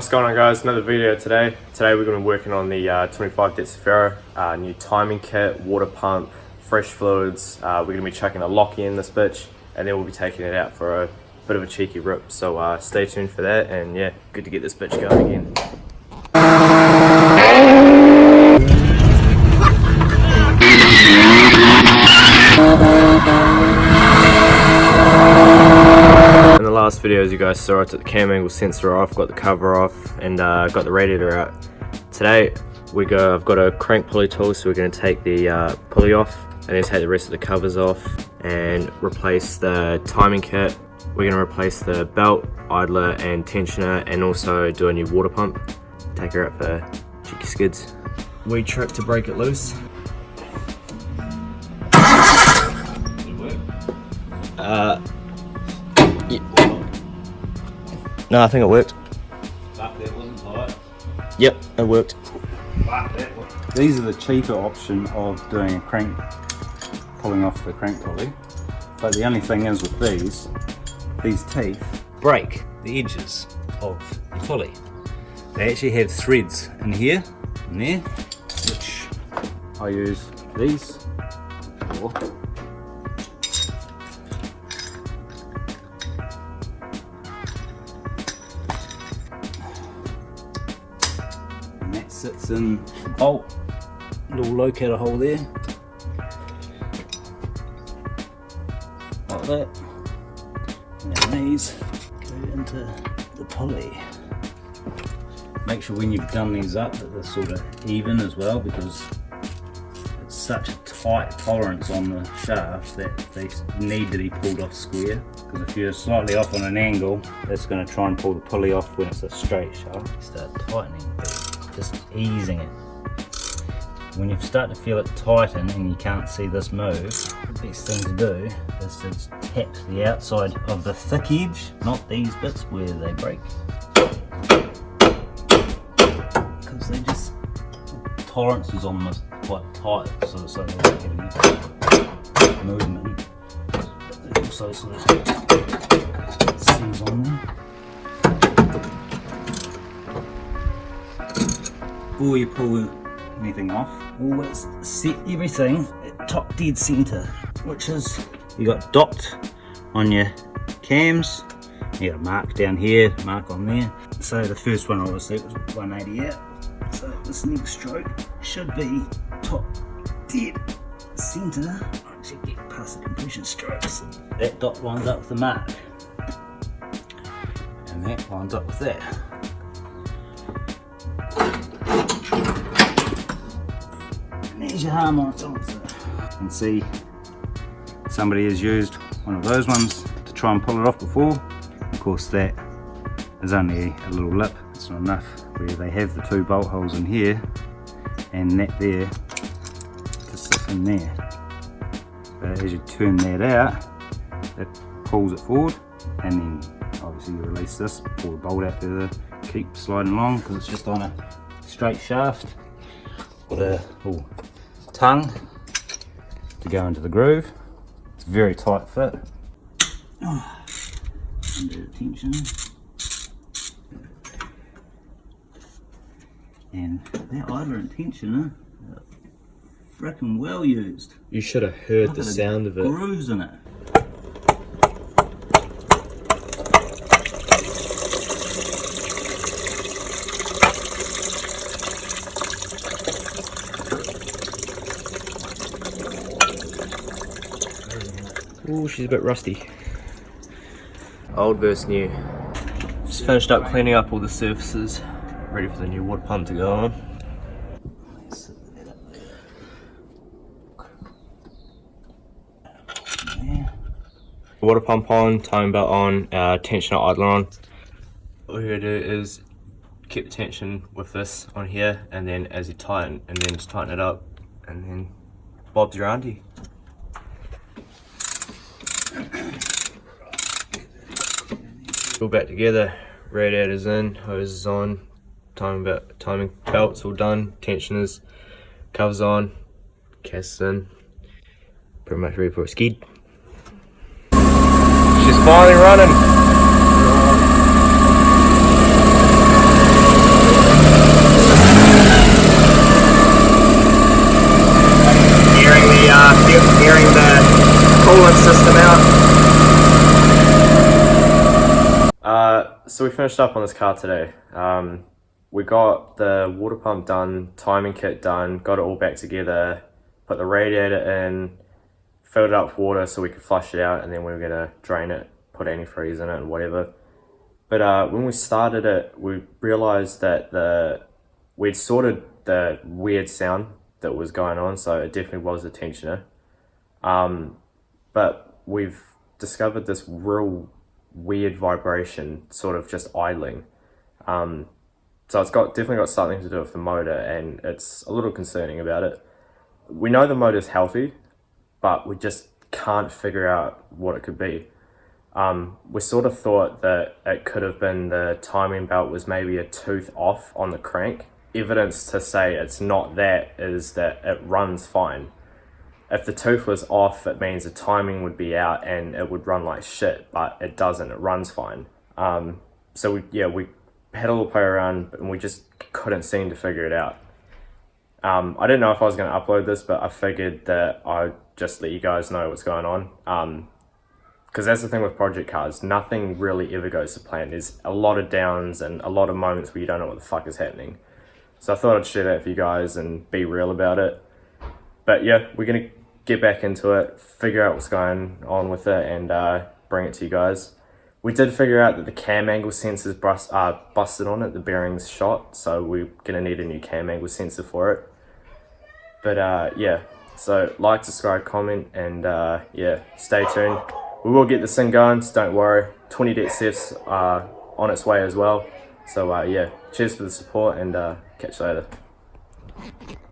What's going on, guys? Another video today. Today we're going to be working on the 25DET Cefiro, new timing kit, water pump, fresh fluids. We're going to be chucking a locky in this bitch, and then we'll be taking it out for a bit of a cheeky rip. So stay tuned for that, and yeah, good to get this bitch going again. In the last video, as you guys saw, I took the cam angle sensor off, got the cover off, and got the radiator out. Today I've got a crank pulley tool, so we're going to take the pulley off and then take the rest of the covers off and replace the timing kit. We're going to replace the belt, idler and tensioner, and also do a new water pump. Take her out for cheeky skids. Wee trick to break it loose. No, I think it worked. That wasn't tight. Yep, it worked. These are the cheaper option of doing a crank, pulling off the crank pulley. But the only thing is with these teeth break the edges of the pulley. They actually have threads in here and there, which I use these for. Sits in the bolt, little locator hole there, like that, and then these go into the pulley. Make sure when you've done these up that they're sort of even as well, because it's such a tight tolerance on the shaft that they need to be pulled off square, because if you're slightly off on an angle, that's going to try and pull the pulley off when it's a straight shaft. You start tightening, just easing it. When you start to feel it tighten and you can't see this move, the best thing to do is to tap the outside of the thick edge, not these bits where they break. Because they just, the tolerance is on this quite tight, so they don't get any movement. But they also sort of seams on there. Before you pull anything off, always set everything at top dead center, which is, you got docked on your cams, you got a mark down here, mark on there. So the first one obviously was 180 out, so this next stroke should be top dead center once you get past the compression strokes. That dot lines up with the mark, and that lines up with that. There's your harmonics on it. You can see somebody has used one of those ones to try and pull it off before. Of course, that is only a little lip, it's not enough, where they have the two bolt holes in here and that there to sit in there. But as you turn that out, it pulls it forward, and then obviously you release this, pull the bolt out further, keep sliding along, because it's just on a straight shaft with a little tongue to go into the groove. It's a very tight fit. Under tension. And that idler and tensioner are freaking well used. You should have heard the sound of it. Grooves in it. Ooh, she's a bit rusty. Old versus new. Just finished up cleaning up all the surfaces, ready for the new water pump to go on. Water pump on, timing belt on, tensioner idler on. All you're gonna do is keep the tension with this on here, and then as you tighten, and then just tighten it up, and then Bob's your auntie. All back together, radiators in, hoses on, timing belts all done, tensioners, covers on, casts in, pretty much ready for a skid. She's finally running. So we finished up on this car today. We got the water pump done, timing kit done, got it all back together, put the radiator in, filled it up with water so we could flush it out, and then we were gonna drain it, put antifreeze in it and whatever. But when we started it, we realized that we'd sorted the weird sound that was going on, so it definitely was a tensioner. But we've discovered this real weird vibration sort of just idling. So it's definitely got something to do with the motor, and it's a little concerning about it. We know the motor's healthy, but we just can't figure out what it could be. We sort of thought that it could have been the timing belt was maybe a tooth off on the crank. Evidence to say it's not that is that it runs fine. If the tooth was off, it means the timing would be out and it would run like shit, but it doesn't, it runs fine. So we had a little play around and we just couldn't seem to figure it out. I didn't know if I was going to upload this, but I figured that I'd just let you guys know what's going on. Because that's the thing with project cars, nothing really ever goes to plan. There's a lot of downs and a lot of moments where you don't know what the fuck is happening. So I thought I'd share that with you guys and be real about it. But yeah, we're going to get back into it, figure out what's going on with it, and bring it to you guys. We did figure out that the cam angle sensors busted on it, the bearings shot, so we're going to need a new cam angle sensor for it. But yeah, so like, subscribe, comment, and yeah, stay tuned. We will get this thing going, so don't worry. 20DET Cef's on its way as well. So yeah, cheers for the support, and catch you later.